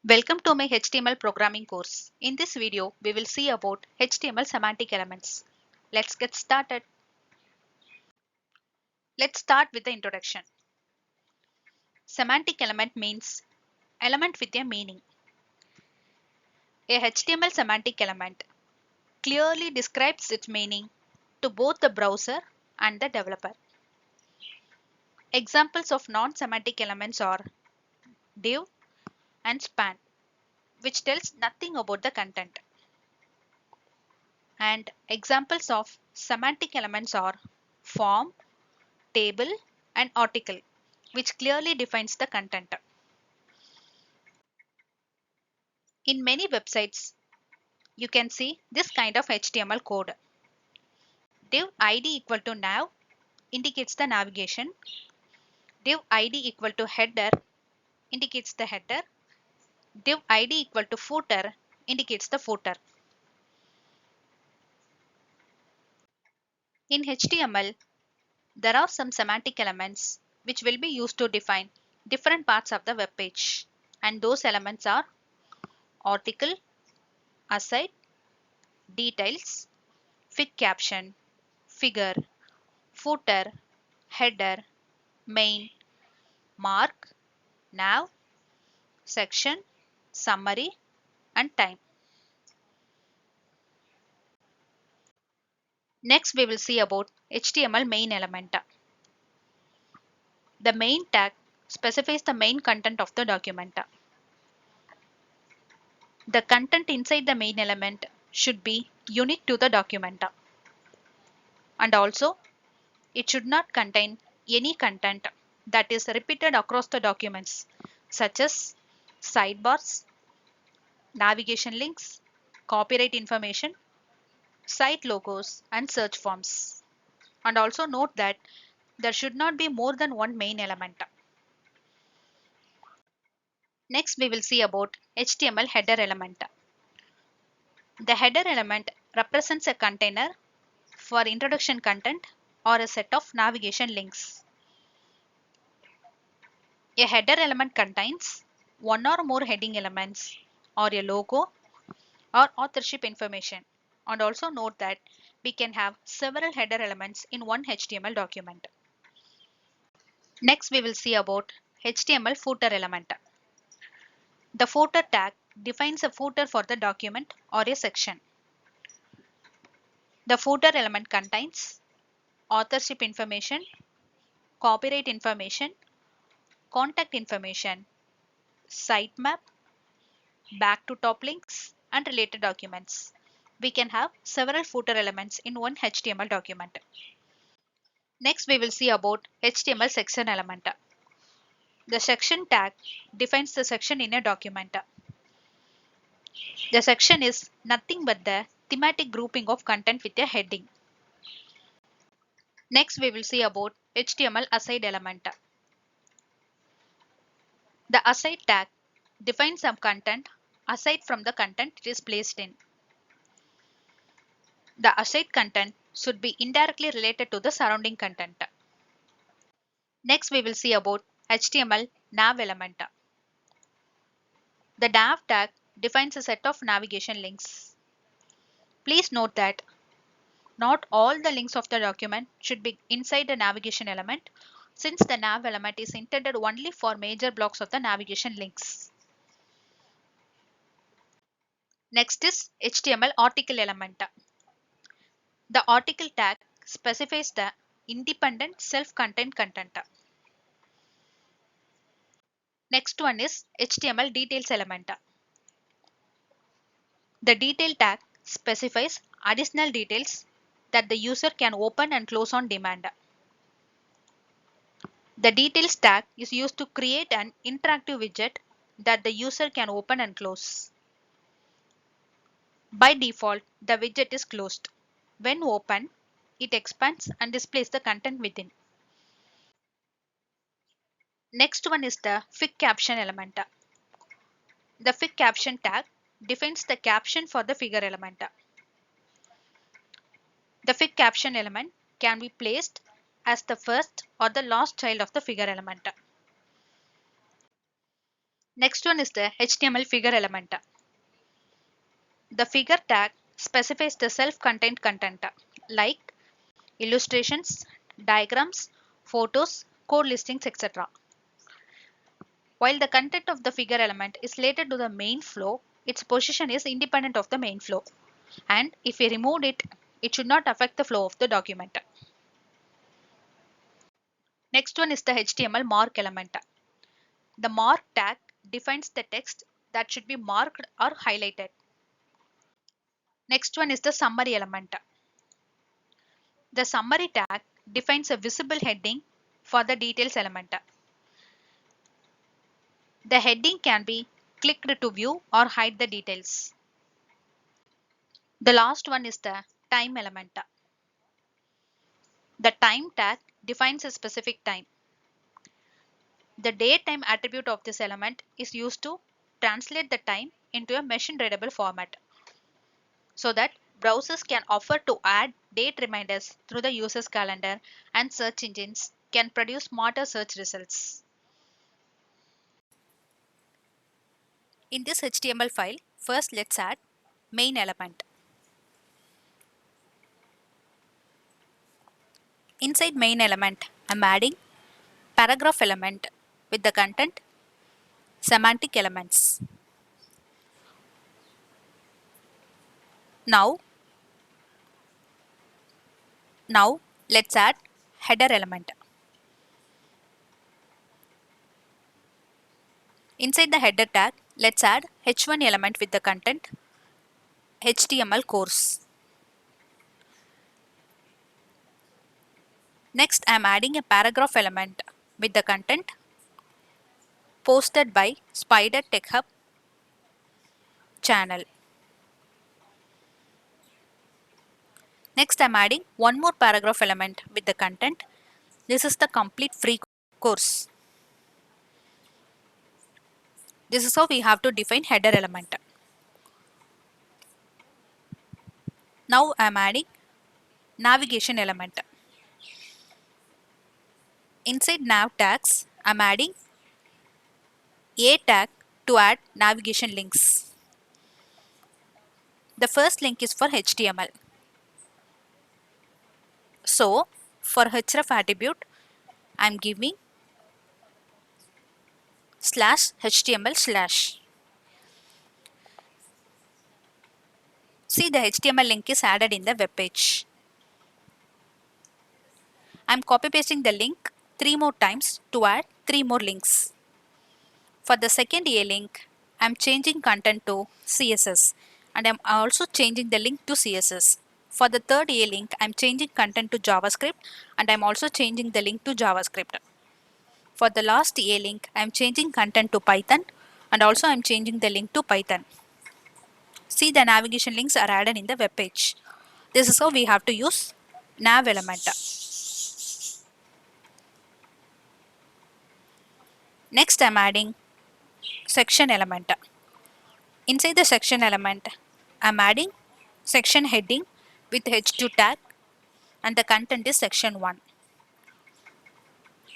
Welcome to my HTML programming course. In this video, we will see about HTML semantic elements. Let's get started. Let's start with the introduction. Semantic element means element with a meaning. A HTML semantic element clearly describes its meaning to both the browser and the developer. Examples of non-semantic elements are div and span, which tells nothing about the content. And examples of semantic elements are form, table, and article, which clearly defines the content. In many websites, you can see this kind of HTML code. Div ID equal to nav indicates the navigation. Div ID equal to header indicates the header. Div ID equal to footer indicates the footer. In HTML, there are some semantic elements which will be used to define different parts of the web page. And those elements are article, aside, details, Figcaption, figure, footer, header, main, mark, nav, section, summary, and time. Next, we will see about HTML main element. The main tag specifies the main content of the document. The content inside the main element should be unique to the document. And also, it should not contain any content that is repeated across the documents, such as sidebars, navigation links, copyright information, site logos, and search forms. And also note that there should not be more than one main element. Next, we will see about HTML header element. The header element represents a container for introduction content or a set of navigation links. A header element contains one or more heading elements or a logo or authorship information. And also note that we can have several header elements in one HTML document. Next, we will see about HTML footer element. The footer tag defines a footer for the document or a section. The footer element contains authorship information, copyright information, contact information, sitemap, back to top links, and related documents. We can have several footer elements in one HTML document. Next, we will see about HTML section element. The section tag defines the section in a document. The section is nothing but the thematic grouping of content with a heading. Next, we will see about HTML aside element. The aside tag defines some content aside from the content it is placed in. The aside content should be indirectly related to the surrounding content. Next, we will see about HTML nav element. The nav tag defines a set of navigation links. Please note that not all the links of the document should be inside the navigation element, since the nav element is intended only for major blocks of the navigation links. Next is HTML article element. The article tag specifies the independent self-contained content. Next one is HTML details element. The detail tag specifies additional details that the user can open and close on demand. The details tag is used to create an interactive widget that the user can open and close. By default, the widget is closed. When opened, it expands and displays the content within. Next one is the Figcaption element. The Figcaption tag defines the caption for the figure element. The Figcaption element can be placed as the first or the last child of the figure element. Next one is the HTML figure element. The figure tag specifies the self-contained content like illustrations, diagrams, photos, code listings, etc. While the content of the figure element is related to the main flow, its position is independent of the main flow. And if we removed it, it should not affect the flow of the document. Next one is the HTML mark element. The mark tag defines the text that should be marked or highlighted. Next one is the summary element. The summary tag defines a visible heading for the details element. The heading can be clicked to view or hide the details. The last one is the time element. The time tag defines a specific time. The date time attribute of this element is used to translate the time into a machine readable format so that browsers can offer to add date reminders through the user's calendar and search engines can produce smarter search results. In this HTML file, first let's add main element. Inside main element, I'm adding paragraph element with the content semantic elements. Now, now let's add header element. Inside the header tag, let's add h1 element with the content HTML course. Next, I am adding a paragraph element with the content posted by Spider Tech Hub channel. Next, I am adding one more paragraph element with the content. This is the complete free course. This is how we have to define header element. Now I am adding navigation element. Inside nav tags, I am adding a tag to add navigation links. The first link is for HTML. So for href attribute, I am giving /HTML/. See, the HTML link is added in the web page. I am copy pasting the link 3 more times to add 3 more links. For the second A link, I am changing content to CSS and I am also changing the link to CSS. For the third A link, I am changing content to JavaScript and I am also changing the link to JavaScript. For the last A link, I am changing content to Python and also I am changing the link to Python. See, the navigation links are added in the web page. This is how we have to use nav element. Next, I am adding section element. Inside the section element, I am adding section heading with h2 tag and the content is section 1.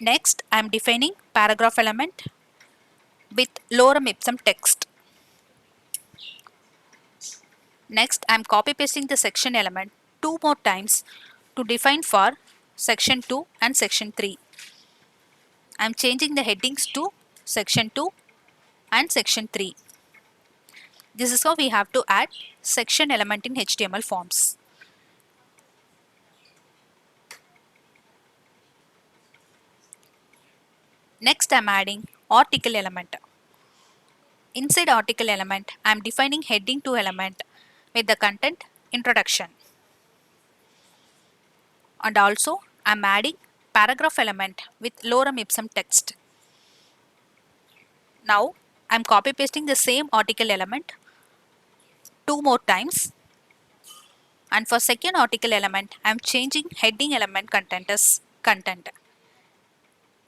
Next, I am defining paragraph element with lorem ipsum text. Next, I am copy pasting the section element 2 more times to define for section 2 and section 3. I am changing the headings to section 2 and section 3. This is how we have to add section element in HTML forms. Next, I am adding article element. Inside article element, I am defining heading 2 element with the content introduction. And also, I am adding paragraph element with lorem ipsum text. Now, I am copy pasting the same article element 2 more times. And for second article element, I am changing heading element content as content.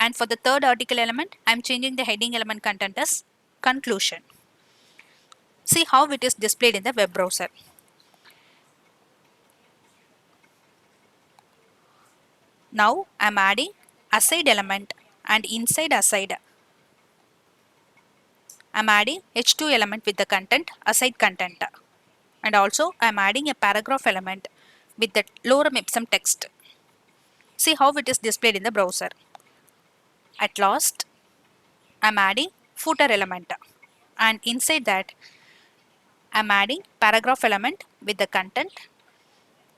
And for the third article element, I am changing the heading element content as conclusion. See how it is displayed in the web browser. Now I am adding aside element and inside aside I'm adding H2 element with the content aside content. And also I'm adding a paragraph element with the lorem ipsum text. See how it is displayed in the browser. At last, I'm adding footer element. And inside that, I'm adding paragraph element with the content.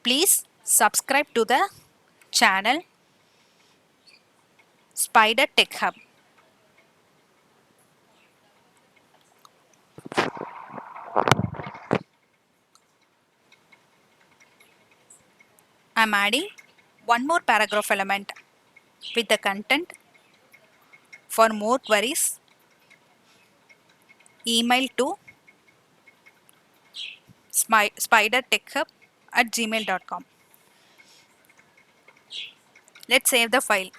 Please subscribe to the channel Spider Tech Hub. I'm adding one more paragraph element with the content for more queries. Email to spidertechhub@gmail.com. Let's save the file.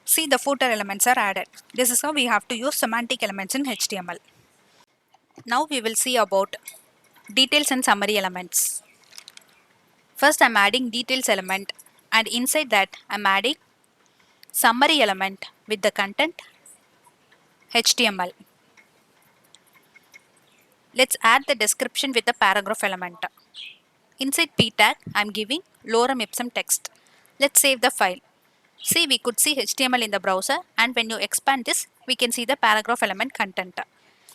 See, the footer elements are added. This is how we have to use semantic elements in HTML. Now we will see about details and summary elements. First I'm adding details element, and inside that I'm adding summary element with the content HTML. Let's add the description with the paragraph element. Inside p tag I'm giving lorem ipsum text. Let's save the file. See, we could see HTML in the browser, and when you expand this we can see the paragraph element content.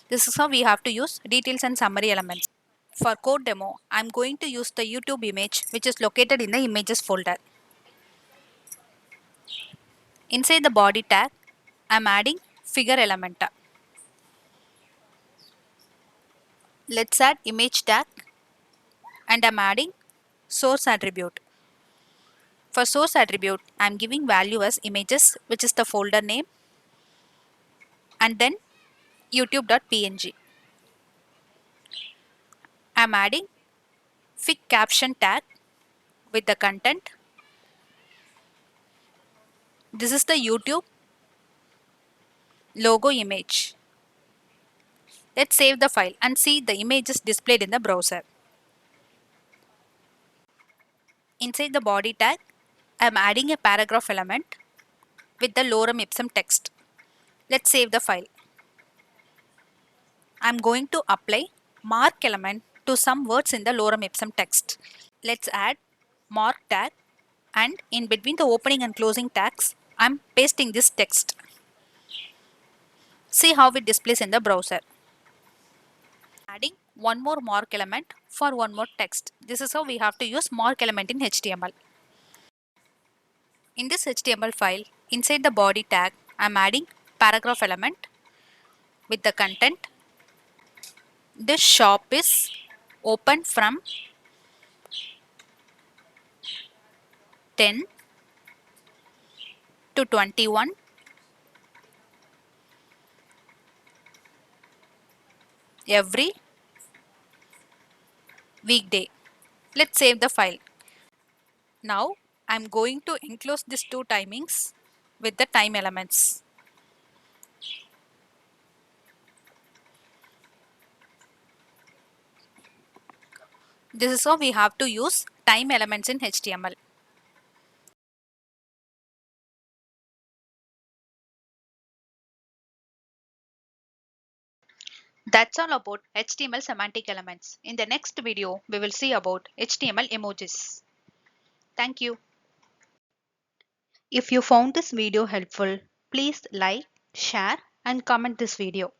This is how we have to use details and summary elements. For code demo, I'm going to use the YouTube image which is located in the images folder. Inside the body tag, I'm adding figure element. Let's add image tag, and I'm adding source attribute. For source attribute, I'm giving value as images, which is the folder name, and then youtube.png. I'm adding Figcaption tag with the content. This is the YouTube logo image. Let's save the file and see the image is displayed in the browser. Inside the body tag, I'm adding a paragraph element with the lorem ipsum text. Let's save the file. I'm going to apply mark element to some words in the lorem ipsum text. Let's add mark tag, and in between the opening and closing tags, I'm pasting this text. See how it displays in the browser. Adding one more mark element for one more text. This is how we have to use mark element in HTML. In this HTML file, inside the body tag, I'm adding paragraph element with the content. This shop is open from 10 to 21 every weekday. Let's save the file. Now I'm going to enclose these two timings with the time elements. This is how we have to use time elements in HTML. That's all about HTML semantic elements. In the next video, we will see about HTML emojis. Thank you. If you found this video helpful, please like, share and comment this video.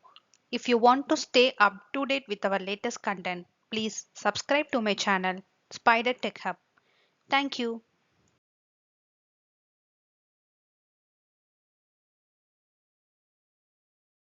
If you want to stay up to date with our latest content, please subscribe to my channel, Spider Tech Hub. Thank you.